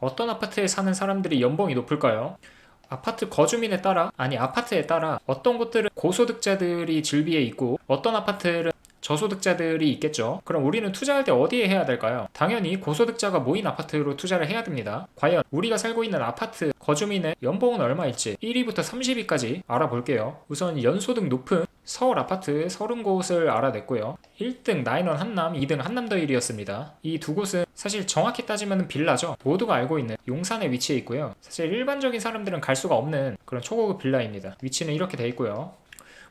어떤 아파트에 사는 사람들이 연봉이 높을까요? 아파트 거주민에 따라, 아니 아파트에 따라 어떤 곳들은 고소득자들이 즐비해 있고 어떤 아파트는 저소득자들이 있겠죠. 그럼 우리는 투자할 때 어디에 해야 될까요? 당연히 고소득자가 모인 아파트로 투자를 해야 됩니다. 과연 우리가 살고 있는 아파트 거주민의 연봉은 얼마일지 1위부터 30위까지 알아볼게요. 우선 연소득 높은 서울 아파트 30곳을 알아냈고요. 1등 나인원 한남, 2등 한남더일이었습니다. 이 두 곳은 사실 정확히 따지면 빌라죠. 모두가 알고 있는 용산에 위치해 있고요. 사실 일반적인 사람들은 갈 수가 없는 그런 초고급 빌라입니다. 위치는 이렇게 돼 있고요.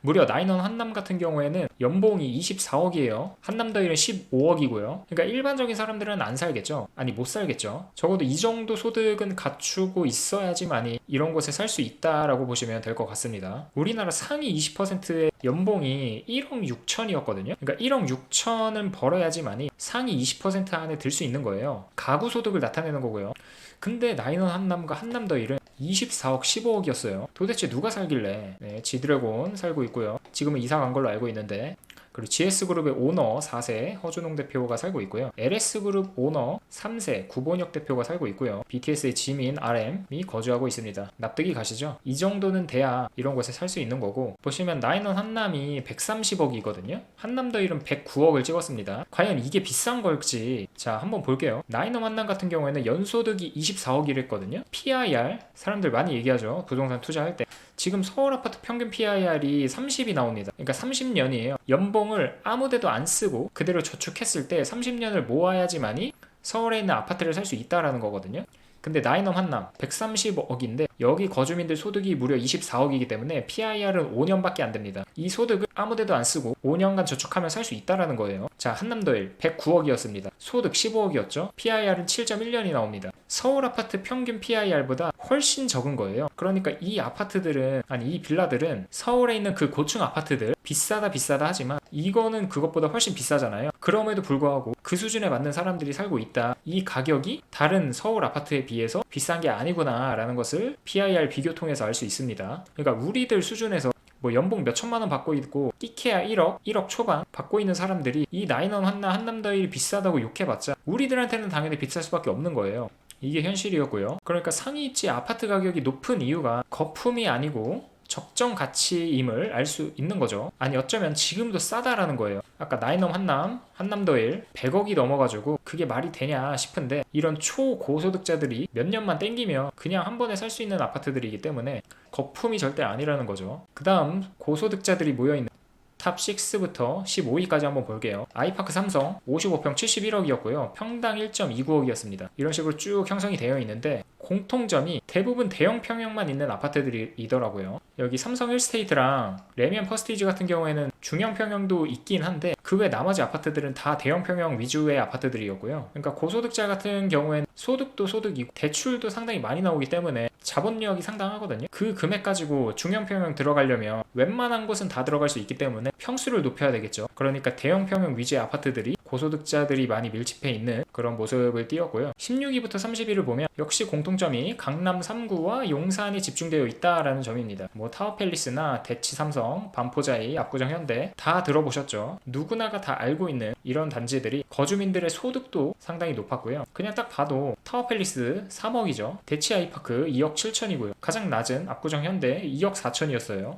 무려 나인원 한남 같은 경우에는 연봉이 24억이에요. 한남더일은 15억이고요. 그러니까 일반적인 사람들은 안 살겠죠. 아니 못 살겠죠. 적어도 이 정도 소득은 갖추고 있어야지만이 이런 곳에 살 수 있다라고 보시면 될 것 같습니다. 우리나라 상위 20%의 연봉이 1억 6천이었거든요. 그러니까 1억 6천은 벌어야지만이 상위 20% 안에 들 수 있는 거예요. 가구 소득을 나타내는 거고요. 근데 나인원 한남과 한남더일은 24억 15억이었어요. 도대체 누가 살길래. 네, 지드래곤 살고 있고요. 지금은 이사 간 걸로 알고 있는데, 그리고 GS그룹의 오너 4세 허준홍 대표가 살고 있고요. LS그룹 오너 3세 구본혁 대표가 살고 있고요. BTS의 지민 RM이 거주하고 있습니다. 납득이 가시죠? 이 정도는 돼야 이런 곳에 살 수 있는 거고, 보시면 나인원 한남이 130억이거든요. 한남더일은 109억을 찍었습니다. 과연 이게 비싼 걸지 자 한번 볼게요. 나인원 한남 같은 경우에는 연소득이 24억이랬거든요. PIR 사람들 많이 얘기하죠. 부동산 투자할 때. 지금 서울 아파트 평균 PIR이 30이 나옵니다. 그러니까 30년이에요. 연봉을 아무데도 안 쓰고 그대로 저축했을 때 30년을 모아야지만이 서울에 있는 아파트를 살 수 있다라는 거거든요. 근데 나인엄 한남 130억인데 여기 거주민들 소득이 무려 24억이기 때문에 PIR은 5년밖에 안 됩니다. 이 소득을 아무데도 안 쓰고 5년간 저축하면 살 수 있다라는 거예요. 자, 한남더일 109억이었습니다. 소득 15억이었죠. PIR은 7.1년이 나옵니다. 서울 아파트 평균 PIR보다 훨씬 적은 거예요. 그러니까 이 아파트들은, 아니 이 빌라들은 서울에 있는 그 고층 아파트들 비싸다 하지만 이거는 그것보다 훨씬 비싸잖아요. 그럼에도 불구하고 그 수준에 맞는 사람들이 살고 있다. 이 가격이 다른 서울 아파트에 비해서 비싼 게 아니구나 라는 것을 PIR 비교 통해서 알 수 있습니다. 그러니까 우리들 수준에서 뭐 연봉 몇 천만 원 받고 있고 끼케야 1억 초반 받고 있는 사람들이 이 나인원 한남 한남더일이 비싸다고 욕해봤자 우리들한테는 당연히 비쌀 수밖에 없는 거예요. 이게 현실이었고요. 그러니까 상위 입지 아파트 가격이 높은 이유가 거품이 아니고 적정 가치임을 알 수 있는 거죠. 아니 어쩌면 지금도 싸다라는 거예요. 아까 나인엄 한남, 한남더일 100억이 넘어가지고 그게 말이 되냐 싶은데 이런 초고소득자들이 몇 년만 땡기면 그냥 한 번에 살 수 있는 아파트들이기 때문에 거품이 절대 아니라는 거죠. 그 다음 고소득자들이 모여있는 탑 6부터 15위까지 한번 볼게요. 아이파크 삼성 55평 71억이었고요. 평당 1.29억이었습니다. 이런 식으로 쭉 형성이 되어 있는데 공통점이 대부분 대형 평형만 있는 아파트들이더라고요. 여기 삼성 힐스테이트랑 레미안 퍼스티지 같은 경우에는 중형 평형도 있긴 한데 그 외 나머지 아파트들은 다 대형 평형 위주의 아파트들이었고요. 그러니까 고소득자 같은 경우에는 소득도 소득이고 대출도 상당히 많이 나오기 때문에 자본력이 상당하거든요. 그 금액 가지고 중형 평형 들어가려면 웬만한 곳은 다 들어갈 수 있기 때문에 평수를 높여야 되겠죠. 그러니까 대형 평형 위주의 아파트들이 고소득자들이 많이 밀집해 있는 그런 모습을 띄었고요. 16위부터 30위를 보면 역시 공통점이 강남 3구와 용산이 집중되어 있다라는 점입니다. 뭐 타워팰리스나 대치 삼성, 반포자이, 압구정 현대 다 들어보셨죠. 누구나가 다 알고 있는 이런 단지들이 거주민들의 소득도 상당히 높았고요. 그냥 딱 봐도 타워팰리스 3억이죠. 대치 아이파크 2억 7천이고요. 가장 낮은 압구정 현대 2억 4천이었어요.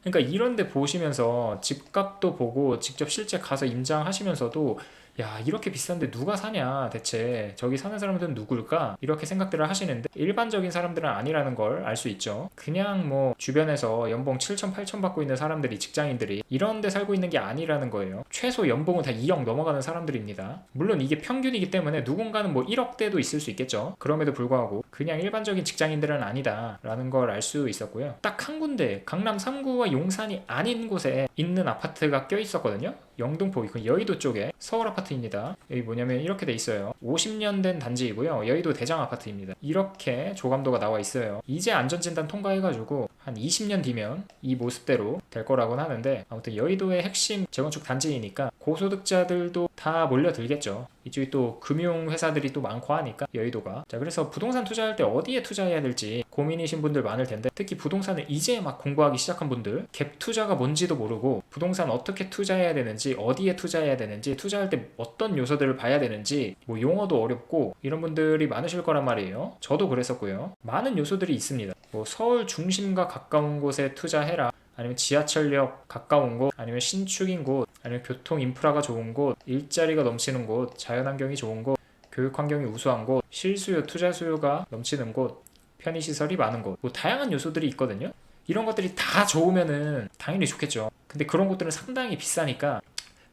그러니까 이런데 보시면서 집값도 보고 직접 실제 가서 임장하시면서도 야 이렇게 비싼데 누가 사냐 대체 저기 사는 사람들은 누굴까 이렇게 생각들을 하시는데 일반적인 사람들은 아니라는 걸 알 수 있죠. 그냥 뭐 주변에서 연봉 7천 8천 받고 있는 사람들이 직장인들이 이런 데 살고 있는 게 아니라는 거예요. 최소 연봉은 다 2억 넘어가는 사람들입니다. 물론 이게 평균이기 때문에 누군가는 뭐 1억대도 있을 수 있겠죠. 그럼에도 불구하고 그냥 일반적인 직장인들은 아니다 라는 걸 알 수 있었고요. 딱 한 군데 강남 3구와 용산이 아닌 곳에 있는 아파트가 껴 있었거든요. 영등포 여의도 쪽에 서울 아파트입니다. 여기 뭐냐면 이렇게 돼 있어요. 50년 된 단지이고요. 여의도 대장 아파트입니다. 이렇게 조감도가 나와 있어요. 이제 안전진단 통과해가지고 한 20년 뒤면 이 모습대로 될 거라고는 하는데, 아무튼 여의도의 핵심 재건축 단지이니까 고소득자들도 다 몰려들겠죠. 이쪽이 또 금융회사들이 또 많고 하니까 여의도가. 자, 그래서 부동산 투자할 때 어디에 투자해야 될지 고민이신 분들 많을 텐데, 특히 부동산을 이제 막 공부하기 시작한 분들, 갭 투자가 뭔지도 모르고 부동산 어떻게 투자해야 되는지, 어디에 투자해야 되는지, 투자할 때 어떤 요소들을 봐야 되는지 뭐 용어도 어렵고 이런 분들이 많으실 거란 말이에요. 저도 그랬었고요. 많은 요소들이 있습니다. 뭐 서울 중심과 가까운 곳에 투자해라, 아니면 지하철역 가까운 곳, 아니면 신축인 곳, 아니면 교통 인프라가 좋은 곳, 일자리가 넘치는 곳, 자연환경이 좋은 곳, 교육 환경이 우수한 곳, 실수요, 투자 수요가 넘치는 곳, 편의시설이 많은 곳, 뭐 다양한 요소들이 있거든요. 이런 것들이 다 좋으면은 당연히 좋겠죠. 근데 그런 곳들은 상당히 비싸니까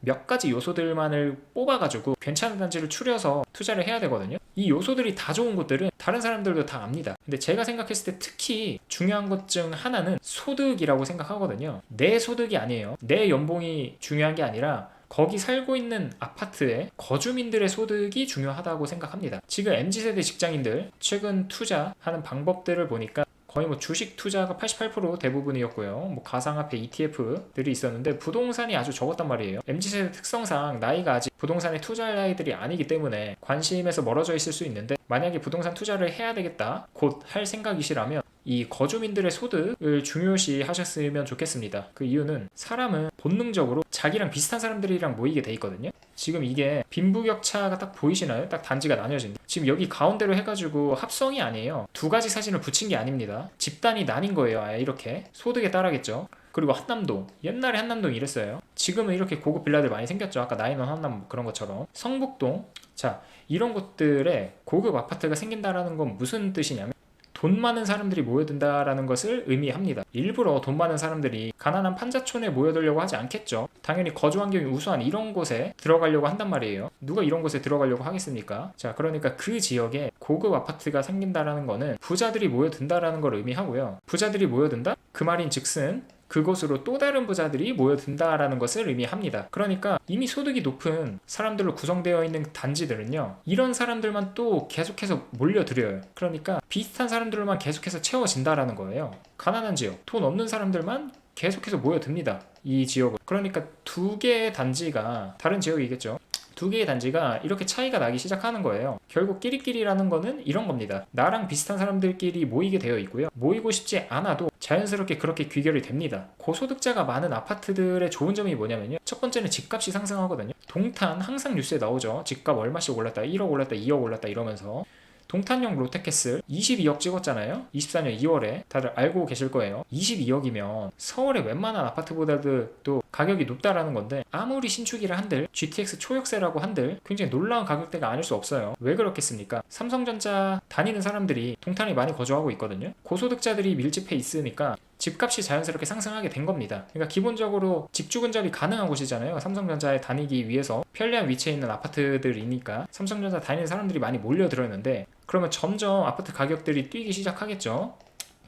몇 가지 요소들만을 뽑아가지고 괜찮은 단지를 추려서 투자를 해야 되거든요. 이 요소들이 다 좋은 곳들은 다른 사람들도 다 압니다. 근데 제가 생각했을 때 특히 중요한 것 중 하나는 소득이라고 생각하거든요. 내 소득이 아니에요. 내 연봉이 중요한 게 아니라 거기 살고 있는 아파트의 거주민들의 소득이 중요하다고 생각합니다. 지금 MZ세대 직장인들 최근 투자하는 방법들을 보니까 거의 뭐 주식 투자가 88% 대부분이었고요. 뭐 가상화폐 ETF들이 있었는데 부동산이 아주 적었단 말이에요. MZ세대 특성상 나이가 아직 부동산에 투자할 나이들이 아니기 때문에 관심에서 멀어져 있을 수 있는데, 만약에 부동산 투자를 해야 되겠다, 곧 할 생각이시라면 이 거주민들의 소득을 중요시 하셨으면 좋겠습니다. 그 이유는 사람은 본능적으로 자기랑 비슷한 사람들이랑 모이게 돼 있거든요. 지금 이게 빈부격차가 딱 보이시나요? 딱 단지가 나뉘어진 게. 지금 여기 가운데로 해가지고 합성이 아니에요. 두 가지 사진을 붙인 게 아닙니다. 집단이 나뉜 거예요. 아예 이렇게. 소득에 따라겠죠. 그리고 한남동, 옛날에 한남동 이랬어요. 지금은 이렇게 고급 빌라들 많이 생겼죠. 아까 나인원 한남 그런 것처럼. 성북동, 자, 이런 곳들에 고급 아파트가 생긴다라는 건 무슨 뜻이냐면 돈 많은 사람들이 모여든다라는 것을 의미합니다. 일부러 돈 많은 사람들이 가난한 판자촌에 모여들려고 하지 않겠죠. 당연히 거주 환경이 우수한 이런 곳에 들어가려고 한단 말이에요. 누가 이런 곳에 들어가려고 하겠습니까? 자, 그러니까 그 지역에 고급 아파트가 생긴다라는 거는 부자들이 모여든다라는 걸 의미하고요. 부자들이 모여든다? 그 말인 즉슨 그곳으로 또 다른 부자들이 모여든다라는 것을 의미합니다. 그러니까 이미 소득이 높은 사람들로 구성되어 있는 단지들은요, 이런 사람들만 또 계속해서 몰려들어요. 그러니까 비슷한 사람들만 계속해서 채워진다라는 거예요. 가난한 지역, 돈 없는 사람들만 계속해서 모여듭니다. 이 지역은. 그러니까 두 개의 단지가, 다른 지역이겠죠, 두 개의 단지가 이렇게 차이가 나기 시작하는 거예요. 결국 끼리끼리라는 거는 이런 겁니다. 나랑 비슷한 사람들끼리 모이게 되어 있고요. 모이고 싶지 않아도 자연스럽게 그렇게 귀결이 됩니다. 고소득자가 많은 아파트들의 좋은 점이 뭐냐면요, 첫 번째는 집값이 상승하거든요. 동탄 항상 뉴스에 나오죠. 집값 얼마씩 올랐다, 1억 올랐다, 2억 올랐다 이러면서. 동탄역 롯데캐슬 22억 찍었잖아요. 24년 2월에 다들 알고 계실 거예요. 22억이면 서울의 웬만한 아파트보다도 가격이 높다라는 건데, 아무리 신축이라 한들, GTX 초역세라고 한들 굉장히 놀라운 가격대가 아닐 수 없어요. 왜 그렇겠습니까? 삼성전자 다니는 사람들이 동탄에 많이 거주하고 있거든요. 고소득자들이 밀집해 있으니까 집값이 자연스럽게 상승하게 된 겁니다. 그러니까 기본적으로 직주 근접이 가능한 곳이잖아요. 삼성전자에 다니기 위해서 편리한 위치에 있는 아파트들이니까 삼성전자 다니는 사람들이 많이 몰려들었는데, 그러면 점점 아파트 가격들이 뛰기 시작하겠죠.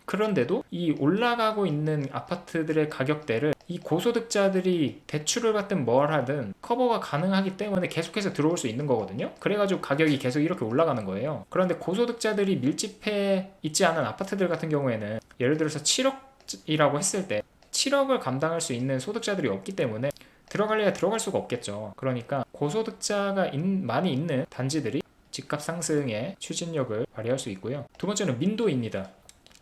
그런데도 이 올라가고 있는 아파트들의 가격대를 이 고소득자들이 대출을 받든 뭘 하든 커버가 가능하기 때문에 계속해서 들어올 수 있는 거거든요. 그래가지고 가격이 계속 이렇게 올라가는 거예요. 그런데 고소득자들이 밀집해 있지 않은 아파트들 같은 경우에는 예를 들어서 7억이라고 했을 때 7억을 감당할 수 있는 소득자들이 없기 때문에 들어갈래야 들어갈 수가 없겠죠. 그러니까 고소득자가 많이 있는 단지들이 집값 상승의 추진력을 발휘할 수 있고요. 두 번째는 민도입니다.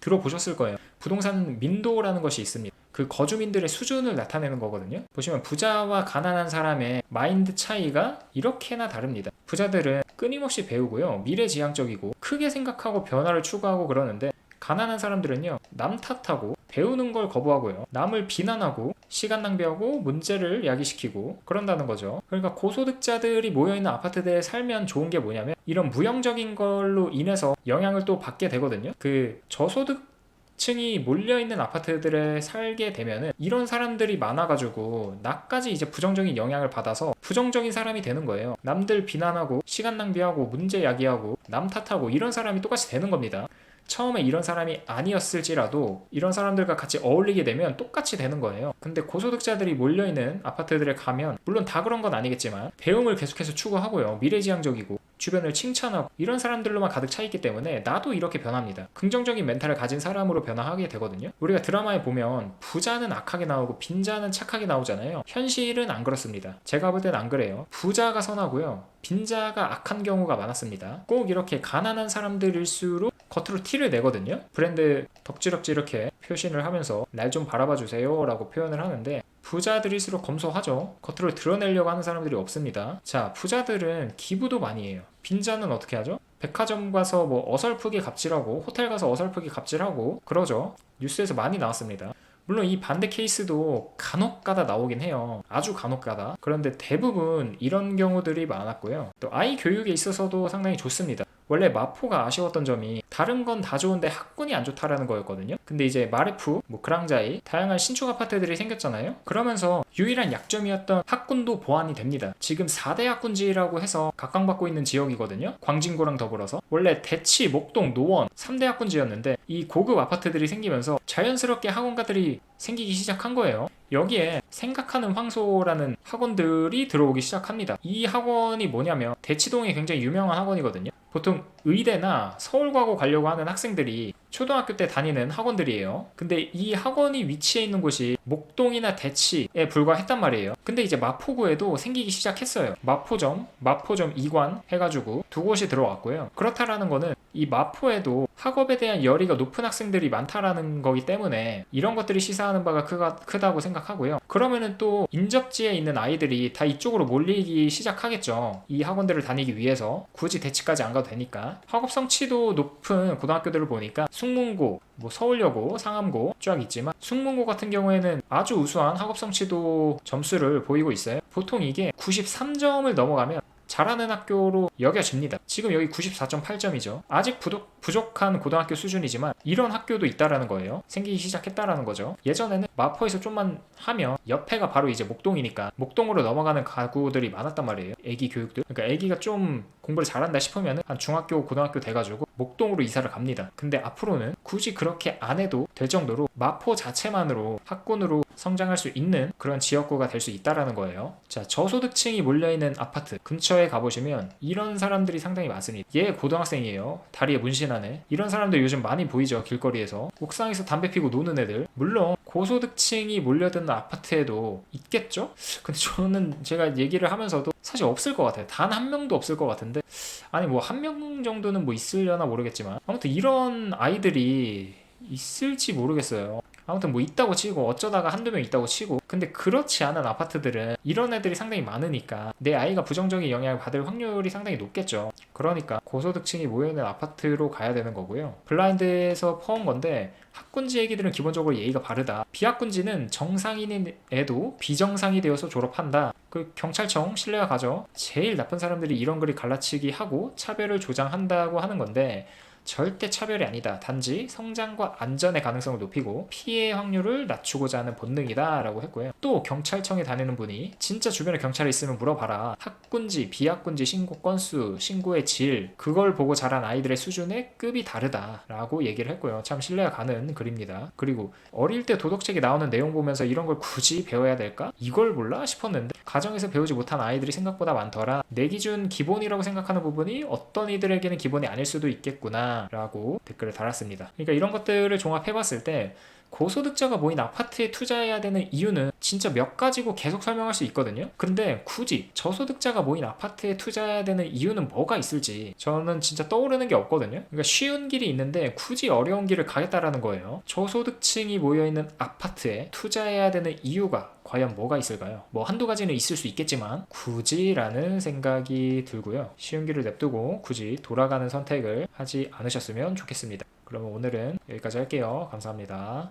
들어보셨을 거예요. 부동산 민도라는 것이 있습니다. 그 거주민들의 수준을 나타내는 거거든요. 보시면 부자와 가난한 사람의 마인드 차이가 이렇게나 다릅니다. 부자들은 끊임없이 배우고요, 미래지향적이고 크게 생각하고 변화를 추구하고 그러는데, 가난한 사람들은요, 남 탓하고 배우는 걸 거부하고요, 남을 비난하고 시간 낭비하고 문제를 야기시키고 그런다는 거죠. 그러니까 고소득자들이 모여있는 아파트들에 살면 좋은 게 뭐냐면, 이런 무형적인 걸로 인해서 영향을 또 받게 되거든요. 그 저소득층이 몰려있는 아파트들에 살게 되면은 이런 사람들이 많아가지고 나까지 이제 부정적인 영향을 받아서 부정적인 사람이 되는 거예요. 남들 비난하고 시간 낭비하고 문제 야기하고 남 탓하고 이런 사람이 똑같이 되는 겁니다. 처음에 이런 사람이 아니었을지라도 이런 사람들과 같이 어울리게 되면 똑같이 되는 거예요. 근데 고소득자들이 몰려있는 아파트들에 가면, 물론 다 그런 건 아니겠지만 배움을 계속해서 추구하고요, 미래지향적이고 주변을 칭찬하고 이런 사람들로만 가득 차 있기 때문에 나도 이렇게 변합니다. 긍정적인 멘탈을 가진 사람으로 변화하게 되거든요. 우리가 드라마에 보면 부자는 악하게 나오고 빈자는 착하게 나오잖아요. 현실은 안 그렇습니다. 제가 볼 때는 안 그래요. 부자가 선하고요, 빈자가 악한 경우가 많았습니다. 꼭 이렇게 가난한 사람들일수록 겉으로 티를 내거든요. 브랜드 덕지덕지 이렇게 표신을 하면서 날 좀 바라봐 주세요 라고 표현을 하는데, 부자들일수록 검소하죠. 겉으로 드러내려고 하는 사람들이 없습니다. 자, 부자들은 기부도 많이 해요. 빈자는 어떻게 하죠? 백화점 가서 뭐 어설프게 갑질하고 호텔 가서 어설프게 갑질하고 그러죠. 뉴스에서 많이 나왔습니다. 물론 이 반대 케이스도 간혹가다 나오긴 해요. 아주 간혹가다. 그런데 대부분 이런 경우들이 많았고요. 또 아이 교육에 있어서도 상당히 좋습니다. 원래 마포가 아쉬웠던 점이 다른 건 다 좋은데 학군이 안 좋다라는 거였거든요. 근데 이제 마레프, 뭐 그랑자이, 다양한 신축 아파트들이 생겼잖아요. 그러면서 유일한 약점이었던 학군도 보완이 됩니다. 지금 4대 학군지라고 해서 각광받고 있는 지역이거든요. 광진구랑 더불어서 원래 대치, 목동, 노원 3대 학군지였는데 이 고급 아파트들이 생기면서 자연스럽게 학원가들이 생기기 시작한 거예요. 여기에 생각하는 황소라는 학원들이 들어오기 시작합니다. 이 학원이 뭐냐면 대치동에 굉장히 유명한 학원이거든요. 보통 의대나 서울과고 가려고 하는 학생들이 초등학교 때 다니는 학원들이에요. 근데 이 학원이 위치해 있는 곳이 목동이나 대치에 불과했단 말이에요. 근데 이제 마포구에도 생기기 시작했어요. 마포점, 마포점 2관 해가지고 두 곳이 들어왔고요. 그렇다라는 거는 이 마포에도 학업에 대한 열의가 높은 학생들이 많다라는 거기 때문에 이런 것들이 시사하는 바가 크다고 생각하고요. 그러면은 또 인접지에 있는 아이들이 다 이쪽으로 몰리기 시작하겠죠. 이 학원들을 다니기 위해서 굳이 대치까지 안 가도 되니까. 학업 성취도 높은 고등학교들을 보니까 숙문고, 뭐 서울여고, 상암고 쫙 있지만 숙문고 같은 경우에는 아주 우수한 학업 성취도 점수를 보이고 있어요. 보통 이게 93점을 넘어가면 잘하는 학교로 여겨집니다. 지금 여기 94.8점이죠. 아직 부족한 고등학교 수준이지만 이런 학교도 있다라는 거예요. 생기기 시작했다라는 거죠. 예전에는 마포에서 좀만 하면 옆에가 바로 이제 목동이니까 목동으로 넘어가는 가구들이 많았단 말이에요. 애기 교육들. 그러니까 애기가 좀 공부를 잘한다 싶으면 한 중학교, 고등학교 돼가지고 목동으로 이사를 갑니다. 근데 앞으로는 굳이 그렇게 안 해도 될 정도로 마포 자체만으로 학군으로 성장할 수 있는 그런 지역구가 될 수 있다라는 거예요. 자, 저소득층이 몰려있는 아파트 근처에 가보시면 이런 사람들이 상당히 많습니다. 얘 고등학생이에요. 다리에 문신하네. 이런 사람들 요즘 많이 보이죠. 길거리에서 옥상에서 담배 피고 노는 애들. 물론 고소득층이 몰려드는 아파트에도 있겠죠? 근데 저는 제가 얘기를 하면서도 사실 없을 것 같아요. 단 한 명도 없을 것 같은데, 아니 뭐 한 명 정도는 뭐 있으려나 모르겠지만 아무튼 이런 아이들이 있을지 모르겠어요. 아무튼 뭐 있다고 치고 어쩌다가 한두 명 있다고 치고, 근데 그렇지 않은 아파트들은 이런 애들이 상당히 많으니까 내 아이가 부정적인 영향을 받을 확률이 상당히 높겠죠. 그러니까 고소득층이 모여있는 아파트로 가야 되는 거고요. 블라인드에서 퍼온 건데 학군지 애기들은 기본적으로 예의가 바르다. 비학군지는 정상인인 애도 비정상이 되어서 졸업한다. 그 경찰청 신뢰가 가죠. 제일 나쁜 사람들이 이런 글이 갈라치기 하고 차별을 조장한다고 하는 건데 절대 차별이 아니다. 단지 성장과 안전의 가능성을 높이고 피해 확률을 낮추고자 하는 본능이다 라고 했고요. 또 경찰청에 다니는 분이 진짜 주변에 경찰이 있으면 물어봐라. 학군지, 비학군지 신고 건수, 신고의 질, 그걸 보고 자란 아이들의 수준의 급이 다르다 라고 얘기를 했고요. 참 신뢰가 가는 글입니다. 그리고 어릴 때 도덕책에 나오는 내용 보면서 이런 걸 굳이 배워야 될까? 이걸 몰라 싶었는데 가정에서 배우지 못한 아이들이 생각보다 많더라. 내 기준 기본이라고 생각하는 부분이 어떤 이들에게는 기본이 아닐 수도 있겠구나 라고 댓글을 달았습니다. 그러니까 이런 것들을 종합해봤을 때 고소득자가 모인 아파트에 투자해야 되는 이유는 진짜 몇 가지고 계속 설명할 수 있거든요. 근데 굳이 저소득자가 모인 아파트에 투자해야 되는 이유는 뭐가 있을지 저는 진짜 떠오르는 게 없거든요. 그러니까 쉬운 길이 있는데 굳이 어려운 길을 가겠다라는 거예요. 저소득층이 모여있는 아파트에 투자해야 되는 이유가 과연 뭐가 있을까요? 뭐 한두 가지는 있을 수 있겠지만 굳이라는 생각이 들고요. 쉬운 길을 냅두고 굳이 돌아가는 선택을 하지 않으셨으면 좋겠습니다. 그러면 오늘은 여기까지 할게요. 감사합니다.